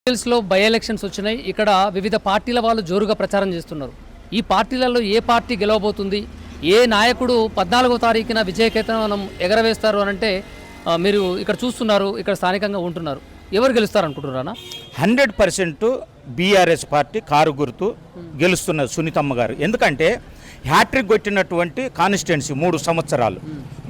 లో by elections వచ్చినాయి. ఇక్కడ వివిధ పార్టీల వాళ్ళు జోరుగా ప్రచారం చేస్తున్నారు. ఈ పార్టీలలో ఏ పార్టీ గెలవబోతుంది, ఏ నాయకుడు 14వ తారీఖున విజయకేతనం ఎగరవేస్తారు అని అంటే మీరు ఇక్కడ చూస్తున్నారు, ఇక్కడ స్థానికంగా ఉంటున్నారు. ఎవరు గెలుస్తారు అనుకుంటున్నారా? 100% బీఆర్ఎస్ పార్టీ కారు గుర్తు గెలుస్తున్న సునీతమ్మ గారు. ఎందుకంటే హ్యాట్రిక్ కొట్టినటువంటి కాన్స్టిట్యున్సీ 3 సంవత్సరాలు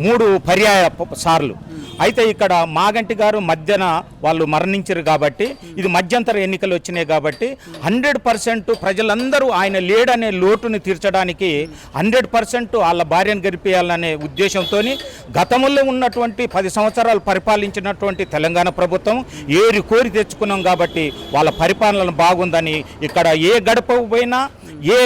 3 పర్యాయ సార్లు. అయితే ఇక్కడ మాగంటి గారు మధ్యన వాళ్ళు మరణించారు కాబట్టి ఇది మధ్యంతర ఎన్నికలు వచ్చినాయి కాబట్టి 100% ప్రజలందరూ ఆయన లేడనే లోటుని తీర్చడానికి 100% వాళ్ళ భార్యను గెలిపేయాలనే ఉద్దేశంతో గతంలో ఉన్నటువంటి 10 సంవత్సరాలు పరిపాలించినటువంటి తెలంగాణ ప్రభుత్వం ఏరి కోరి తెచ్చుకున్నాం కాబట్టి వాళ్ళ పరిపాలన బాగుందని ఇక్కడ ఏ గడప పోయినా ఏ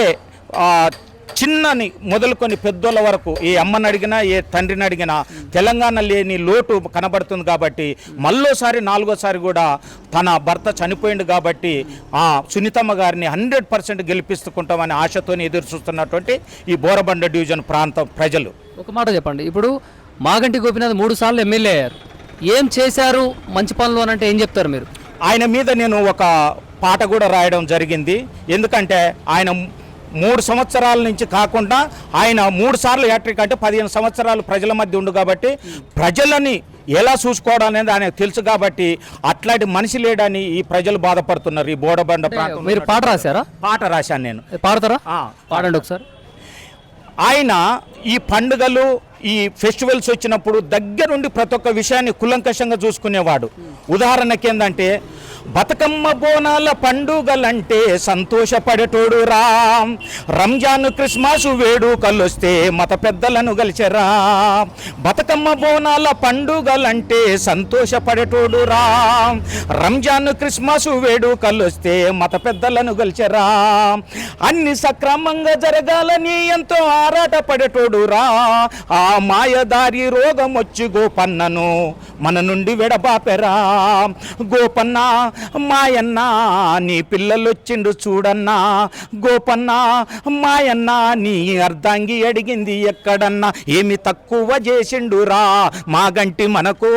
చిన్నని మొదలుకొని పెద్దోళ్ళ వరకు ఏ అమ్మని అడిగినా ఏ తండ్రిని అడిగినా తెలంగాణ లేని లోటు కనబడుతుంది కాబట్టి మళ్ళోసారి 4వ కూడా తన భర్త చనిపోయింది కాబట్టి సునీతమ్మ గారిని 100% గెలిపిస్తుంటామని ఆశతో ఎదురు చూస్తున్నటువంటి ఈ బోరబండ డివిజన్ ప్రాంతం ప్రజలు. ఒక మాట చెప్పండి, ఇప్పుడు మాగంటి గోపీనాథ్ 3 సార్లు ఎమ్మెల్యే అయ్యారు, ఏం చేశారు మంచి పనులు అని అంటే ఏం చెప్తారు మీరు? ఆయన మీద నేను ఒక పాట కూడా రాయడం జరిగింది. ఎందుకంటే ఆయన 3 సంవత్సరాల నుంచి కాకుండా ఆయన 3 సార్లు హ్యాట్రిక్ అంటే 15 సంవత్సరాలు ప్రజల మధ్య ఉండు కాబట్టి ప్రజలని ఎలా చూసుకోవడం అనేది ఆయనకు తెలుసు కాబట్టి అట్లాంటి మనిషి లేడని ఈ ప్రజలు బాధపడుతున్నారు. ఈ బోడబండ ప్రాంతం. మీరు పాట రాశారా? పాట రాశాను నేను. పాడతారా? పాడండి ఒకసారి. ఆయన ఈ పండుగలు ఈ ఫెస్టివల్స్ వచ్చినప్పుడు దగ్గరుండి ప్రతి ఒక్క విషయాన్ని కులంకషంగా చూసుకునేవాడు. ఉదాహరణకి ఏంటంటే బతుకమ్మ బోనాల పండుగలంటే సంతోషపడేటోడు రా, రంజాన్ క్రిస్మస్ వేడుకలొస్తే మత పెద్దలను గలిచెరా. బతుకమ్మ బోనాల పండుగలంటే సంతోషపడేటోడు రా, రంజాన్ క్రిస్మస్ వేడుకలొస్తే మత పెద్దలను గలిచెరా. అన్ని సక్రమంగా జరగాలని ఎంతో ఆరాటపడేటోడు రా, ఆ మాయదారి రోగం వచ్చి గోపన్నను మన నుండి విడబాపెరా. గోపన్న మాయన్న నీ పిల్లలొచ్చిండు చూడన్నా, గోపన్న మాయన్న నీ అర్ధాంగి అడిగింది ఎక్కడన్నా, ఏమి తక్కువ చేసిండురా మాగంటి మనకు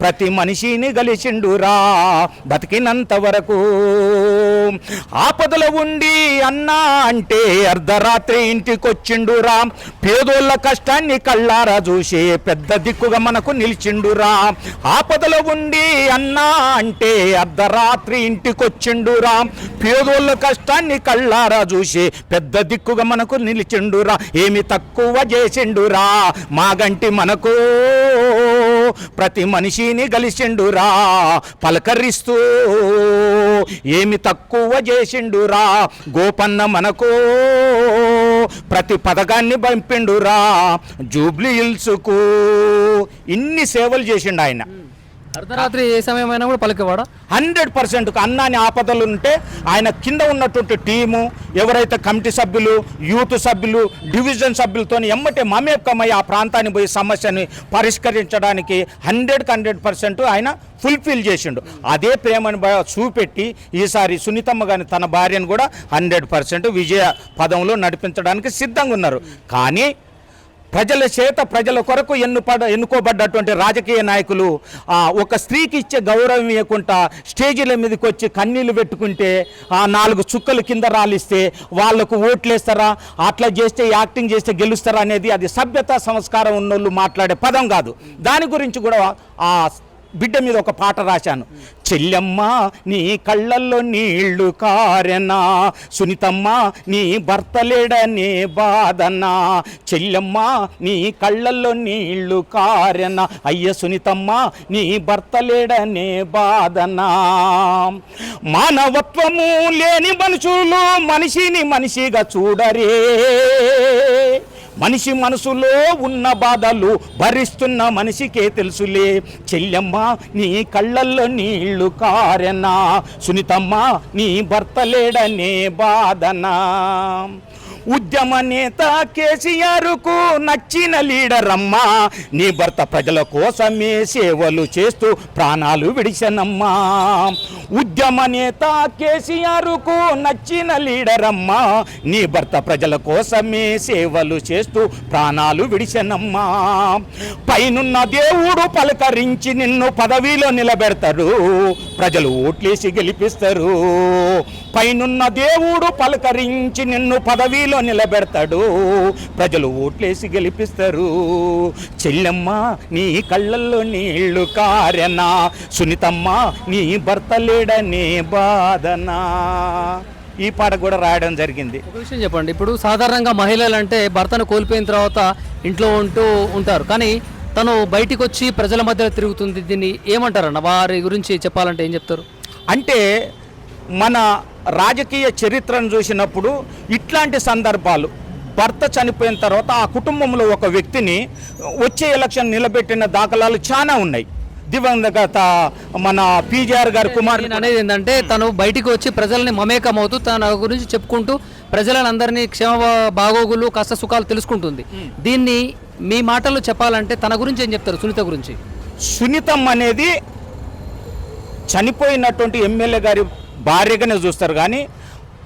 ప్రతి మనిషిని గలిచిండురా బతికినంత వరకు. ఆపదలో ఉండి అన్నా అంటే అర్ధరాత్రి ఇంటికొచ్చిండురా, పేదోళ్ళ కష్టాన్ని కళ్ళారా చూసే పెద్ద దిక్కుగా మనకు నిలిచిండురా. ఆపదలో ఉండి అన్నా అంటే అర్ధరాత్రి ఇంటికొచ్చిండురా, పేదోళ్ళ కష్టాన్ని కళ్ళారా చూసే పెద్ద దిక్కుగా మనకు నిలిచిండురా. ఏమి తక్కువ చేసిండురా మాగంటి మనకు ప్రతి మనిషిని గలిచిండురా పలకరిస్తూ. ఏమి తక్కువ చేసిండురా గోపన్న మనకు ప్రతి పథకాన్ని పంపిండురా జూబ్లీ హిల్స్కు. ఇన్ని సేవలు చేసిండు ఆయన. అర్ధరాత్రి ఏ సమయమైనా కూడా పలికేవాడా? 100% అన్నాని ఆపదలు ఉంటే ఆయన కింద ఉన్నటువంటి టీము ఎవరైతే కమిటీ సభ్యులు, యూత్ సభ్యులు, డివిజన్ సభ్యులతో ఎమ్మటే మమేకమై ఆ ప్రాంతాన్ని పోయి సమస్యని పరిష్కరించడానికి 100% ఆయన ఫుల్ఫిల్ చేసిండు. అదే ప్రేమను చూపెట్టి ఈసారి సునీతమ్మ గారిని తన భార్యను కూడా 100% విజయ పదంలో నడిపించడానికి సిద్ధంగా ఉన్నారు. కానీ ప్రజల చేత ప్రజల కొరకు ఎన్నుకోబడ్డటువంటి రాజకీయ నాయకులు ఒక స్త్రీకి ఇచ్చే గౌరవం ఇవ్వకుండా స్టేజీల మీదకి వచ్చి కన్నీళ్లు పెట్టుకుంటే 4 చుక్కలు కింద రాలిస్తే వాళ్లకు ఓట్లేస్తారా, అట్లా చేస్తే యాక్టింగ్ చేస్తే గెలుస్తారా అనేది అది సభ్యత సంస్కారం ఉన్నోళ్ళు మాట్లాడే పదం కాదు. దాని గురించి కూడా ఆ బిడ్డ మీద ఒక పాట రాశాను. చెల్లెమ్మ నీ కళ్ళల్లో నీళ్లు కారెనా, సునీతమ్మ నీ భర్త లేడనే బాధనా. చెల్లెమ్మ నీ కళ్ళల్లో నీళ్లు కారెనా, అయ్య సునీతమ్మ నీ భర్త లేడనే బాధనా. మానవత్వము లేని మనుషులు మనిషిని మనిషిగా చూడరే, మనిషి మనసులో ఉన్న బాధలు భరిస్తున్న మనిషికే తెలుసులే. చెల్లెమ్మ నీ కళ్ళల్లో నీళ్లు కారెనా, సునీతమ్మ నీ భర్త లేడనే బాధనా. ఉద్యమ నేత కేసీఆర్కు నచ్చిన లీడర్ అమ్మా, నీ భర్త ప్రజల కోసమే సేవలు చేస్తూ ప్రాణాలు విడిచెనమ్మా. ఉద్యమ నేత కేసీఆర్కు నచ్చిన లీడర్ అమ్మా, నీ భర్త ప్రజల కోసమే సేవలు చేస్తూ ప్రాణాలు విడిచెనమ్మా. పైనున్న దేవుడు పలకరించి నిన్ను పదవిలో నిలబెడతాడు, ప్రజలు ఓట్లేసి గెలిపిస్తారు. పైనున్న దేవుడు పలకరించి నిన్ను పదవిలో నిలబెడతాడు, ప్రజలు ఓట్లేసి గెలిపిస్తారు. చెల్లెమ్మ నీ కళ్ళల్లో నీళ్లు కారెనా, సునీతమ్మ నీ భర్త లేడనే బాధనా. ఈ పాట కూడా రాయడం జరిగింది. ఒక విషయం చెప్పండి, ఇప్పుడు సాధారణంగా మహిళలు అంటే భర్తను కోల్పోయిన తర్వాత ఇంట్లో ఉంటారు, కానీ తను బయటికి వచ్చి ప్రజల మధ్యలో తిరుగుతుంది. దీన్ని ఏమంటారన్న, వారి గురించి చెప్పాలంటే ఏం చెప్తారు? అంటే మన రాజకీయ చరిత్రను చూసినప్పుడు ఇట్లాంటి సందర్భాలు, భర్త చనిపోయిన తర్వాత ఆ కుటుంబంలో ఒక వ్యక్తిని వచ్చే ఎలక్షన్ నిలబెట్టిన దాఖలాలు చాలా ఉన్నాయి. దివంగత మన పీజీఆర్ గారి కుమారుడు అనేది ఏంటంటే, తను బయటికి వచ్చి ప్రజల్ని మమేకమవుతూ తన గురించి చెప్పుకుంటూ ప్రజలందరినీ క్షేమ బాగోగులు కష్ట సుఖాలు తెలుసుకుంటుంది. దీన్ని మీ మాటల్లో చెప్పాలంటే తన గురించి ఏం చెప్తారు? సునీత గురించి. సునీతం అనేది చనిపోయినటువంటి ఎమ్మెల్యే గారి భార్యగానే చూస్తారు, కానీ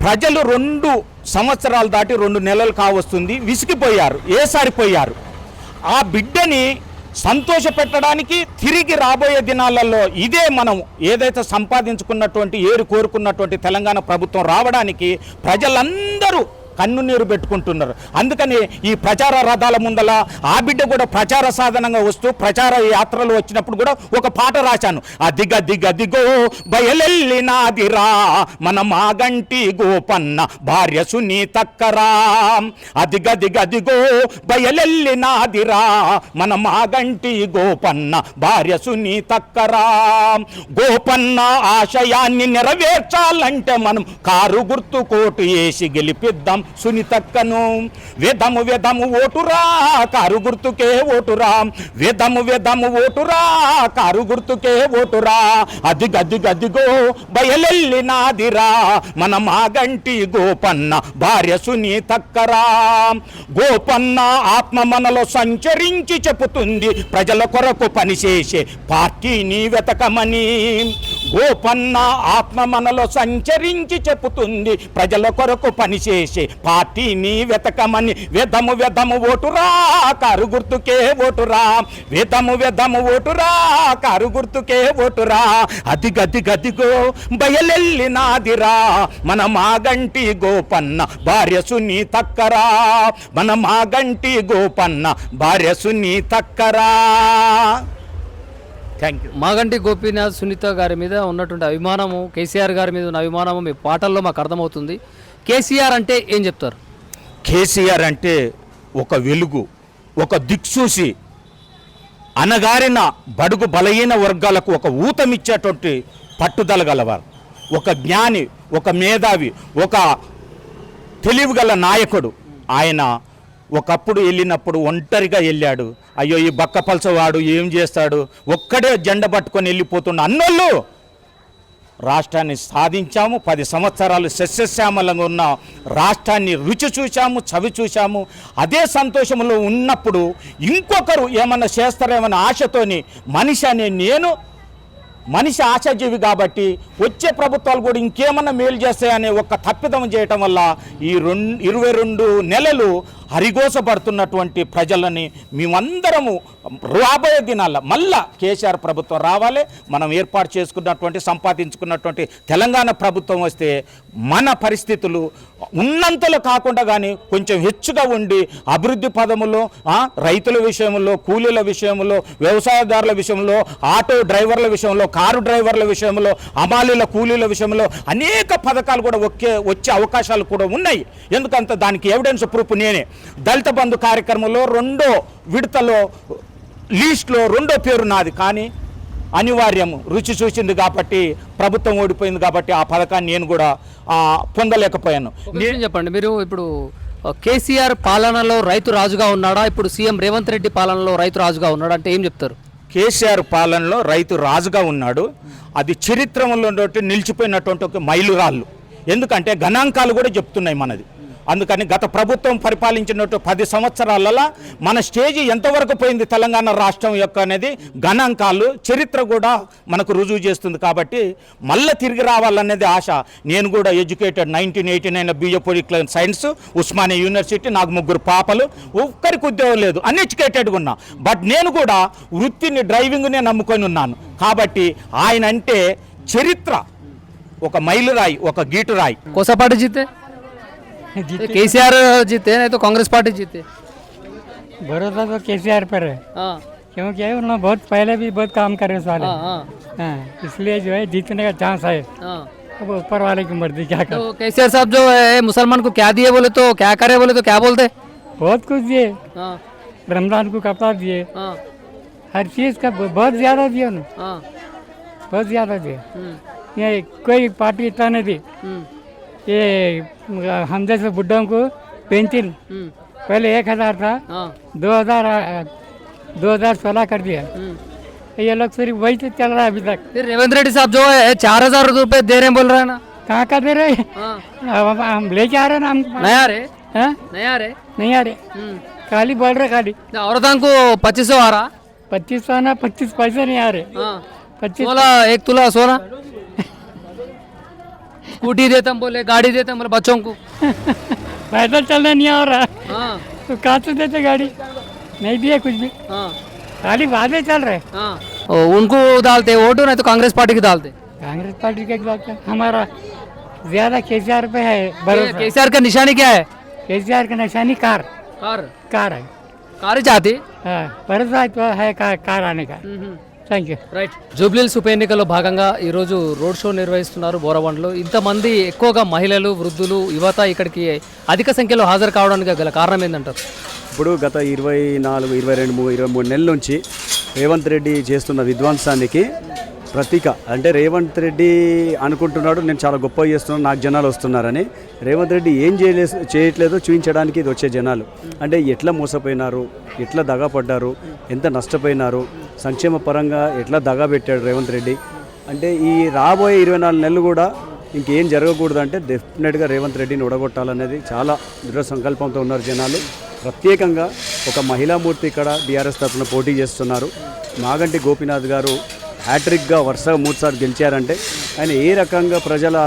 ప్రజలు 2 సంవత్సరాలు దాటి 2 నెలలు కావస్తుంది, విసిగిపోయారు, ఏసారిపోయారు. ఆ బిడ్డని సంతోషపెట్టడానికి తిరిగి రాబోయే దినాలలో ఇదే మనం ఏదైతే సంపాదించుకున్నటువంటి కోరుకున్నటువంటి తెలంగాణ ప్రభుత్వం రావడానికి ప్రజలందరూ కన్నునీరు పెట్టుకుంటున్నారు. అందుకని ఈ ప్రచార రథాల ముందల ఆ బిడ్డ కూడా ప్రచార సాధనంగా వస్తూ ప్రచార యాత్రలు వచ్చినప్పుడు కూడా ఒక పాట రాశాను. అదిగదిగదిగో బయలెల్లినాదిరా మన మాగంటి గోపన్న భార్య సునీతక్కరా, అదిగదిగదిగో బయలెల్లినాదిరా మన మాగంటి గోపన్న భార్య సునీతక్కరా. గోపన్న ఆశయాన్ని నెరవేర్చాలంటే మనం కారు గుర్తు కోటు వేసి గెలిపిద్దాం సునీతక్కను. వేదము వేదము ఓటురా కారు గుర్తుకే ఓటురా, వేదము వేదము ఓటురా కారు గుర్తుకే ఓటురా. అదిగదిగదిగో బయలెల్లినాదిరా మన మాగంటి గోపన్న భార్య సునీతక్కరా. గోపన్న ఆత్మ మనలో సంచరించి చెబుతుంది ప్రజల కొరకు పనిచేసే పార్టీని వెతకమని. గోపన్న ఆత్మ మనలో సంచరించి చెబుతుంది ప్రజల కొరకు పనిచేసే పార్టీని వెతకమని. వేదము వేదము ఓటురా కారు గుర్తుకే ఓటురా, వేదము వేదము ఓటురా కారు గుర్తుకే ఓటురా. అదిగదిగదిగో బయలెల్లినాదిరా మన మాగంటి గోపన్న భార్య సునీతక్కరా, మన మాగంటి గోపన్న భార్య సునీతక్కరా. Thank you. మాగంటి గోపీనాథ్ సునీత గారి మీద ఉన్నటువంటి అభిమానము, కేసీఆర్ గారి మీద ఉన్న అభిమానము మీ పాటల్లో మాకు అర్థమవుతుంది. కేసీఆర్ అంటే ఏం చెప్తారు? కేసీఆర్ అంటే ఒక వెలుగు, ఒక దిక్సూసి, అనగారిన బడుగు బలహీన వర్గాలకు ఒక ఊతమిచ్చేటువంటి పట్టుదల గలవారు, ఒక జ్ఞాని, ఒక మేధావి, ఒక తెలివిగల నాయకుడు. ఆయన ఒకప్పుడు వెళ్ళినప్పుడు ఒంటరిగా వెళ్ళాడు. అయ్యో ఈ బక్కపలసవాడు ఏం చేస్తాడు, ఒక్కడే జెండ పట్టుకొని వెళ్ళిపోతున్న అన్నోళ్ళు రాష్ట్రాన్ని సాధించాము. 10 సంవత్సరాలు సస్యశ్యామలంగా ఉన్న రాష్ట్రాన్ని రుచి చూశాము, చవి చూశాము. అదే సంతోషంలో ఉన్నప్పుడు ఇంకొకరు ఏమన్నా చేస్తారేమన్న ఆశతోని మనిషి అనే నేను మనిషి ఆశాజీవి కాబట్టి వచ్చే ప్రభుత్వాలు కూడా ఇంకేమన్నా మేలు చేస్తాయనే ఒక తప్పిదం చేయటం వల్ల ఈ 22 నెలలు హరిగోసపడుతున్నటువంటి ప్రజలని మేమందరము రాబోయే దినాల్లో మళ్ళా కేసీఆర్ ప్రభుత్వం రావాలి, మనం ఏర్పాటు చేసుకున్నటువంటి సంపాదించుకున్నటువంటి తెలంగాణ ప్రభుత్వం వస్తే మన పరిస్థితులు ఉన్నంతలో కాకుండా కానీ కొంచెం హెచ్చుగా ఉండి అభివృద్ధి పదములో, రైతుల విషయంలో, కూలీల విషయంలో, వ్యవసాయదారుల విషయంలో, ఆటో డ్రైవర్ల విషయంలో, కారు డ్రైవర్ల విషయంలో, అమాలీల కూలీల విషయంలో అనేక పథకాలు కూడా వచ్చే అవకాశాలు కూడా ఉన్నాయి. ఎందుకంత దానికి ఎవిడెన్స్ ప్రూఫ్ నేనే. దళిత బంధు కార్యక్రమంలో 2వ విడతలో లిస్టులో 2వ పేరు నాది, కానీ అనివార్యము రుచి చూసింది కాబట్టి ప్రభుత్వం ఓడిపోయింది కాబట్టి ఆ పథకాన్ని నేను కూడా పొందలేకపోయాను. చెప్పండి, మీరు ఇప్పుడు కేసీఆర్ పాలనలో రైతు రాజుగా ఉన్నాడా, ఇప్పుడు సీఎం రేవంత్ రెడ్డి పాలనలో రైతు రాజుగా ఉన్నాడా అంటే ఏం చెప్తారు? కేసీఆర్ పాలనలో రైతు రాజుగా ఉన్నాడు. అది చరిత్రలో నిలిచిపోయినటువంటి ఒక మైలురాళ్ళు. ఎందుకంటే గణాంకాలు కూడా చెప్తున్నాయి మనది. అందుకని గత ప్రభుత్వం పరిపాలించినట్టు 10 సంవత్సరాలలో మన స్టేజ్ ఎంతవరకు పోయింది తెలంగాణ రాష్ట్రం యొక్క అనేది గణాంకాలు చరిత్ర కూడా మనకు రుజువు చేస్తుంది. కాబట్టి మళ్ళీ తిరిగి రావాలనేది ఆశ. నేను కూడా educated 1989 BA political science Osmania university, నాకు 3 పాపలు, ఒక్కరికి ఉద్యోగం లేదు, అన్ఎడ్యుకేటెడ్గా ఉన్నా. బట్ నేను కూడా వృత్తిని డ్రైవింగ్నే నమ్ముకొని ఉన్నాను. కాబట్టి ఆయన అంటే చరిత్ర, ఒక మైలురాయి, ఒక గీటురాయి. कोसा पार्टी जीते? केसीआर जीते नहीं तो कांग्रेस पार्टी जीते? भरोसा तो केसीआर पर है, हाँ क्योंकि उन्होंने बहुत पहले भी बहुत काम करे उस वाले। हाँ हाँ हाँ, इसलिए जो है जीतने का चांस है। हाँ। अब ऊपर वाले की मर्जी, क्या कर। तो केसीआर साहब जो है मुसलमान को क्या दिए बोले तो क्या करे बोले तो क्या बोलते? बहुत कुछ दिए, हाँ रमजान को कपड़ा दिए, हाँ हर चीज़ का बहुत ज़्यादा दिए उन्होंने, हाँ बहुत ज़्यादा दिए। ये कोई पार्टी इतना नहीं दी। ये हम जैसे बुढ़ों को पेंशन पहले 1000 था, हाँ 2016 कर दिया। ये लोग सिर्फ वही से चल रहा है अभी तक। फिर रेवंत रेड्डी साहब जो है 4000 रुपए दे रहे हैं बोल रहे हैं ना? कहाँ का दे रहे हैं? हाँ अब हम लेके आ रहे हैं ना, हम नहीं आ रहे, हाँ? नहीं आ रहे। नहीं आ रहे, खाली बोल रहे, खाली औरतों को 2500 आ रहा, 2500 ना 25 पैसे नहीं आ रहे। हाँ 25 सोलह 1 तुला सोना, स्कूटी देते हम बोले, गाड़ी देते हम बोले बच्चों को। पैदल चलना नहीं हो रहा, हाँ तो कहाँ से देते गाड़ी? नहीं दिए कुछ भी, हाँ खाली वादे चल रहे। हाँ उनको डालते वोट, नहीं तो कांग्रेस पार्टी की डालते। कांग्रेस पार्टी के खिलाफ हमारा ज्यादा केसीआर पे है भरोसा। केसीआर का निशानी क्या है? केसीआर का निशानी कार कार, कार है। कार ही चाहती। हाँ, भरोसा तो है कार आने का। Thank you. రైట్. జూబ్లీహిల్స్ ఉప ఎన్నికల్లో భాగంగా ఈరోజు రోడ్ షో నిర్వహిస్తున్నారు బోరబండలో. ఇంతమంది ఎక్కువగా మహిళలు, వృద్ధులు, యువత ఇక్కడికి అధిక సంఖ్యలో హాజరు కావడానికి గల కారణం ఏంటంటారు? ఇప్పుడు గత 24, 22, 23 నెలల నుంచి రేవంత్ రెడ్డి చేస్తున్న విధ్వంసానికి ప్రతీక. అంటే రేవంత్ రెడ్డి అనుకుంటున్నాడు నేను చాలా గొప్పగా చేస్తున్నాను, నాకు జనాలు వస్తున్నారని. రేవంత్ రెడ్డి ఏం చేయట్లేదో చూపించడానికి ఇది వచ్చే జనాలు. అంటే ఎట్లా మోసపోయినారు, ఎట్లా దగాపడ్డారు, ఎంత నష్టపోయినారు, సంక్షేమ పరంగా ఎట్లా దగా పెట్టాడు రేవంత్ రెడ్డి. అంటే ఈ రాబోయే 24 నెలలు కూడా ఇంకేం జరగకూడదు. అంటే డెఫినెట్గా రేవంత్ రెడ్డిని ఉడగొట్టాలనేది చాలా దృఢ సంకల్పంతో ఉన్నారు జనాలు. ప్రత్యేకంగా ఒక మహిళామూర్తి ఇక్కడ బీఆర్ఎస్ తరఫున పోటీ చేస్తున్నారు. మాగంటి గోపీనాథ్ గారు హ్యాట్రిక్గా వరుసగా 3 సార్లు గెలిచారంటే ఆయన ఏ రకంగా ప్రజల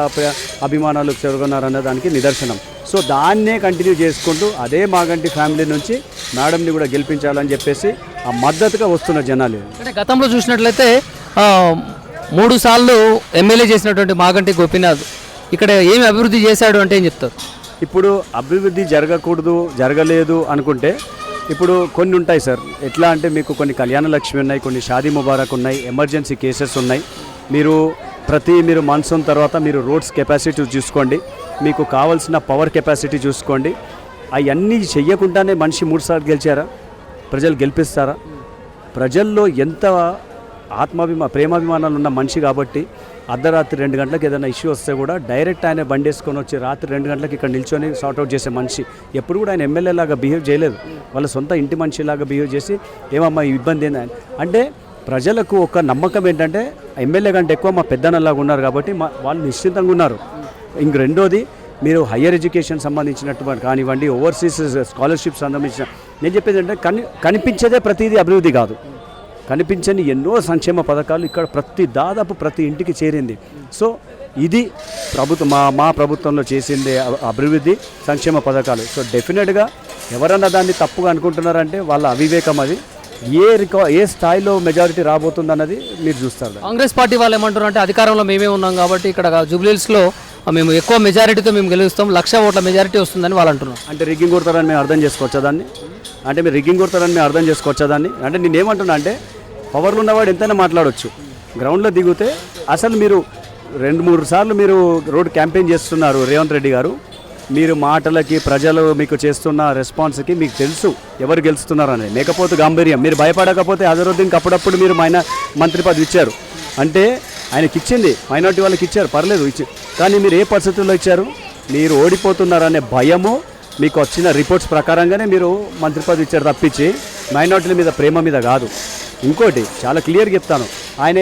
అభిమానాలు చెరుగొన్నారన్న దానికి నిదర్శనం. సో దాన్నే కంటిన్యూ చేసుకుంటూ అదే మాగంటి ఫ్యామిలీ నుంచి మేడంని కూడా గెలిపించాలని చెప్పేసి ఆ మద్దతుగా వస్తున్న జనాలు. అంటే గతంలో చూసినట్లయితే 3 సార్లు ఎమ్మెల్యే చేసినటువంటి మాగంటి గోపీనాథ్ ఇక్కడ ఏమి అభివృద్ధి చేశాడు అంటే ఏం చెప్తారు? ఇప్పుడు అభివృద్ధి జరగకూడదు, జరగలేదు అనుకుంటే ఇప్పుడు కొన్ని ఉంటాయి సార్. ఎట్లా అంటే మీకు కొన్ని కళ్యాణ లక్ష్మి ఉన్నాయి, కొన్ని షాదీ ముబారక్ ఉన్నాయి, ఎమర్జెన్సీ కేసెస్ ఉన్నాయి. మీరు మాన్సూన్ తర్వాత మీరు రోడ్స్ కెపాసిటీ చూసుకోండి, మీకు కావాల్సిన పవర్ కెపాసిటీ చూసుకోండి. అవన్నీ చెయ్యకుండానే మనిషి 3 సార్లు గెలిచారా? ప్రజలు గెలిపిస్తారా? ప్రజల్లో ఎంత ప్రేమాభిమానాలు ఉన్న మనిషి కాబట్టి అర్ధరాత్రి 2 గంటలకు ఏదైనా ఇష్యూ వస్తే కూడా డైరెక్ట్ ఆయన బండి వేసుకొని వచ్చి రాత్రి 2 గంటలకు ఇక్కడ నిల్చొని సార్ట్అవుట్ చేసే మనిషి. ఎప్పుడు కూడా ఆయన ఎమ్మెల్యే లాగా బిహేవ్ చేయలేదు, వాళ్ళ సొంత ఇంటి మనిషిలాగా బిహేవ్ చేసి ఏమమ్మా ఇబ్బంది ఏందని. అంటే ప్రజలకు ఒక నమ్మకం ఏంటంటే ఎమ్మెల్యే కంటే ఎక్కువ మా పెద్దన్నలాగా ఉన్నారు కాబట్టి వాళ్ళు నిశ్చింతంగా ఉన్నారు. ఇంక రెండోది మీరు హయ్యర్ ఎడ్యుకేషన్ సంబంధించినటువంటి కానివ్వండి, ఓవర్సీస్ స్కాలర్షిప్ సంబంధించిన, నేను చెప్పేది అంటే కనిపించేదే ప్రతిదీ అభివృద్ధి కాదు. కనిపించని ఎన్నో సంక్షేమ పథకాలు ఇక్కడ దాదాపు ప్రతి ఇంటికి చేరింది. సో ఇది మా ప్రభుత్వంలో చేసింది అభివృద్ధి, సంక్షేమ పథకాలు. సో డెఫినెట్గా ఎవరన్నా దాన్ని తప్పుగా అనుకుంటున్నారంటే వాళ్ళ అవివేకం. అది ఏ స్థాయిలో మెజారిటీ రాబోతుందన్నది మీరు చూస్తారు. కాంగ్రెస్ పార్టీ వాళ్ళు ఏమంటారు అంటే అధికారంలో మేమే ఉన్నాం కాబట్టి ఇక్కడ జూబ్లీహిల్స్లో మేము ఎక్కువ మెజారిటీతో మేము గెలుస్తాం, 1,00,000 ఓట్ల మెజారిటీ వస్తుందని వాళ్ళు అంటున్నాం. అంటే రిగ్గింగ్ కొడతారని మేము అర్థం చేసుకోవచ్చా దాన్ని? అంటే మీరు రిగ్గింగ్ కొడతారని మేము అర్థం చేసుకోవచ్చా దాన్ని? అంటే నేనేమంటున్నా అంటే పవర్లు ఉన్నవాడు ఎంతైనా మాట్లాడవచ్చు. గ్రౌండ్లో దిగితే అసలు మీరు 2-3 సార్లు మీరు రోడ్ క్యాంపెయిన్ చేస్తున్నారు రేవంత్ రెడ్డి గారు. మీరు మాటలకి ప్రజలు మీకు చేస్తున్న రెస్పాన్స్కి మీకు తెలుసు ఎవరు గెలుస్తున్నారని. లేకపోతే గాంభీర్యం, మీరు భయపడకపోతే అజరుద్దీన్కి అప్పుడప్పుడు మీరు మంత్రి పదవి ఇచ్చారు అంటే ఆయనకి ఇచ్చింది, మైనార్టీ వాళ్ళకి ఇచ్చారు, పర్లేదు కానీ మీరు ఏ పరిస్థితుల్లో ఇచ్చారు? మీరు ఓడిపోతున్నారనే భయము మీకు వచ్చిన రిపోర్ట్స్ ప్రకారంగానే మీరు మంత్రి పదవి ఇచ్చారు తప్పించి మైనార్టీల మీద ప్రేమ మీద కాదు. ఇంకోటి చాలా క్లియర్గా చెప్తాను, ఆయన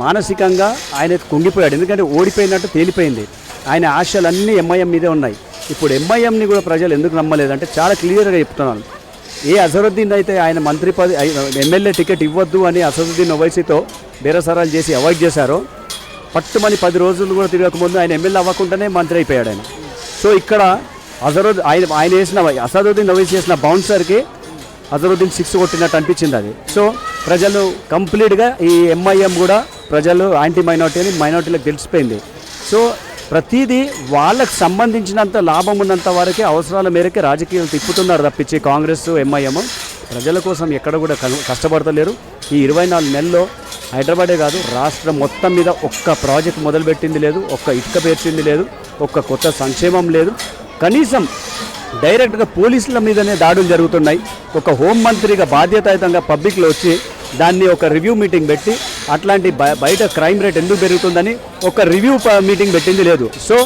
మానసికంగా ఆయన కుంగిపోయాడు. ఎందుకంటే ఓడిపోయినట్టు తేలిపోయింది. ఆయన ఆశలన్నీ ఎంఐఎం మీదే ఉన్నాయి. ఇప్పుడు ఎంఐఎంని కూడా ప్రజలు ఎందుకు నమ్మలేదంటే చాలా క్లియర్గా చెప్తున్నాను. ఏ అజరుద్దీన్ అయితే ఆయన మంత్రి పదవి ఎమ్మెల్యే టికెట్ ఇవ్వద్దు అని అసదుద్దీన్ ఓవైసీతో బేరసారాలు చేసి అవాయిడ్ చేశారో, పట్టుమని 10 రోజులు కూడా తిరగకముందు ఆయన ఎమ్మెల్యే అవ్వకుండానే మంత్రి అయిపోయాడు ఆయన. సో ఇక్కడ ఆయన వేసిన అసదుద్దీన్ ఓవైసీ చేసిన బౌన్సర్కి అజరుద్దీన్ 6 కొట్టినట్టు అనిపించింది అది. సో ప్రజలు కంప్లీట్గా ఈ ఎంఐఎం కూడా ప్రజలు యాంటీ మైనార్టీ అని మైనార్టీలకు తెలిసిపోయింది. సో ప్రతిదీ వాళ్ళకు సంబంధించినంత లాభం ఉన్నంత వరకే అవసరాల మేరకే రాజకీయాలు తిప్పుతున్నారు తప్పించి కాంగ్రెస్ ఎంఐఎం ప్రజల కోసం ఎక్కడ కూడా కష్టపడతలేరు. ఈ 24 నెలల్లో హైదరాబాదే కాదు రాష్ట్రం మొత్తం మీద ఒక్క ప్రాజెక్ట్ మొదలుపెట్టింది లేదు, ఒక్క ఇటుక పేర్చింది లేదు, ఒక్క కొత్త సంక్షేమం లేదు. కనీసం డైరెక్ట్గా పోలీసుల మీదనే దాడులు జరుగుతున్నాయి. ఒక హోంమంత్రిగా బాధ్యతాయుతంగా పబ్లిక్లో వచ్చి దాన్ని ఒక రివ్యూ మీటింగ్ పెట్టి అట్లాంటి బయట క్రైమ్ రేట్ ఎందుకు పెరుగుతుందని ఒక రివ్యూ మీటింగ్ పెట్టింది లేదు. సో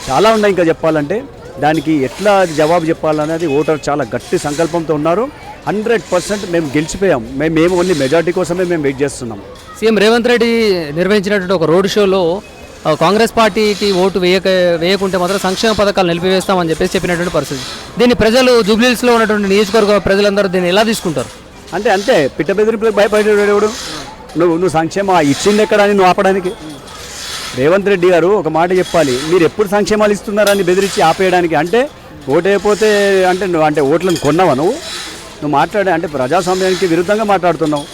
చాలా ఉన్నాయి ఇంకా చెప్పాలంటే. దానికి ఎట్లా జవాబు చెప్పాలనేది ఓటర్ చాలా గట్టి సంకల్పంతో ఉన్నారు. 100% మేము గెలిచిపోయాం. మేము ఓన్లీ మెజార్టీ కోసమే మేము వెయిట్ చేస్తున్నాం. సీఎం రేవంత్ రెడ్డి నిర్వహించినటువంటి ఒక రోడ్ షోలో కాంగ్రెస్ పార్టీకి ఓటు వేయకుంటే మాత్రం సంక్షేమ పథకాలు నిలిపివేస్తామని చెప్పినటువంటి పరిస్థితి. దీన్ని ప్రజలు జూబ్లీహిల్స్లో ఉన్నటువంటి నియోజకవర్గ ప్రజలందరూ దీన్ని ఎలా తీసుకుంటారు? అంతే పిట్ట బెదిరింపులకు భయపడేవాడు. నువ్వు సంక్షేమం ఇచ్చింది ఎక్కడ అని నువ్వు ఆపడానికి? రేవంత్ రెడ్డి గారు ఒక మాట చెప్పాలి, మీరు ఎప్పుడు సంక్షేమాలు ఇస్తున్నారని బెదిరించి ఆపేయడానికి. అంటే ఓటు అయిపోతే అంటే నువ్వు ఓట్లను కొన్నావా? నువ్వు మాట్లాడే అంటే ప్రజాస్వామ్యానికి విరుద్ధంగా మాట్లాడుతున్నావు.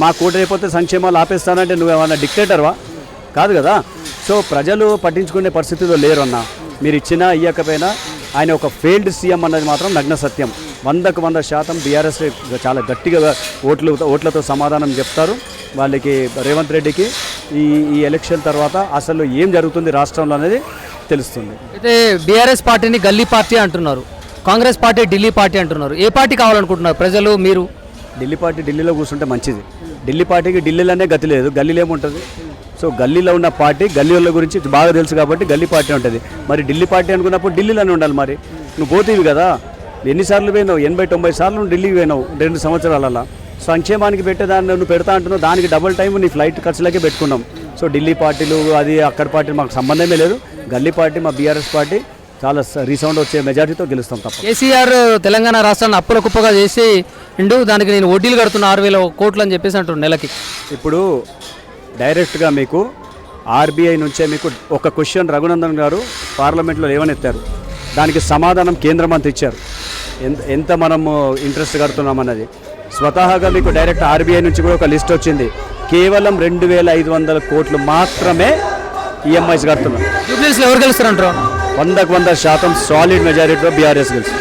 మా ఓటు అయిపోతే సంక్షేమాలు ఆపేస్తానంటే నువ్వేమన్నా డిక్టేటర్వా? కాదు కదా. సో ప్రజలు పట్టించుకునే పరిస్థితిలో లేరు అన్న. మీరు ఇచ్చినా ఇవ్వకపోయినా ఆయన ఒక ఫెయిల్డ్ సీఎం అన్నది మాత్రం నగ్న సత్యం. 100% బీఆర్ఎస్ చాలా గట్టిగా ఓట్లతో సమాధానం చెప్తారు వాళ్ళకి. రేవంత్ రెడ్డికి ఈ ఎలక్షన్ తర్వాత అసలు ఏం జరుగుతుంది రాష్ట్రంలో అనేది తెలుస్తుంది. అయితే బీఆర్ఎస్ పార్టీని గల్లీ పార్టీ అంటున్నారు, కాంగ్రెస్ పార్టీ ఢిల్లీ పార్టీ అంటున్నారు. ఏ పార్టీ కావాలనుకుంటున్నారు ప్రజలు? మీరు ఢిల్లీ పార్టీ ఢిల్లీలో కూర్చుంటే మంచిది. ఢిల్లీ పార్టీకి ఢిల్లీలోనే గతి లేదు, గల్లీలో ఏముంటుంది? సో గల్లీలో ఉన్న పార్టీ గల్లీల గురించి బాగా తెలుసు కాబట్టి గల్లీ పార్టీ ఉంటుంది. మరి ఢిల్లీ పార్టీ అనుకున్నప్పుడు ఢిల్లీలోనే ఉండాలి. మరి నువ్వు పోతీవి కదా, ఎన్నిసార్లు పోయినావు? 80-90 సార్లు నువ్వు ఢిల్లీకి పోయినావు 2 సంవత్సరాలలో. సంక్షేమానికి పెట్టేదాన్ని నువ్వు పెడతా అంటున్నావు, దానికి డబుల్ టైం నీ ఫ్లైట్ ఖర్చులకే పెట్టుకున్నాం. సో ఢిల్లీ పార్టీలు అది అక్కడ పార్టీ మాకు సంబంధమే లేదు. గల్లీ పార్టీ మా బీఆర్ఎస్ పార్టీ చాలా రీసౌండ్ వచ్చే మెజార్టీతో గెలుస్తాం తప్ప. కేసీఆర్ తెలంగాణ రాష్ట్రాన్ని అప్పుల కుప్పగా చేసి దానికి నేను వడ్డీలు కడుతున్నా 6,000 కోట్లు అని చెప్పేసి అంటున్నాను నెలకి. ఇప్పుడు డైరెక్ట్గా మీకు ఆర్బీఐ నుంచే మీకు ఒక క్వశ్చన్ రఘునందన్ గారు పార్లమెంట్లో లేవనెత్తారు. దానికి సమాధానం కేంద్ర మంత్రి ఇచ్చారు, ఎంత మనము ఇంట్రెస్ట్ కడుతున్నామన్నది. స్వతహాగా మీకు డైరెక్ట్ ఆర్బీఐ నుంచి కూడా ఒక లిస్ట్ వచ్చింది. కేవలం 2,500 కోట్లు మాత్రమే ఈఎంఐస్ కడుతున్నారు. జూబ్లీహిల్స్లో ఎవరు గెలుస్తారంటారు? 100% సాలిడ్ మెజారిటీలో బీఆర్ఎస్ గెలుస్తుంది.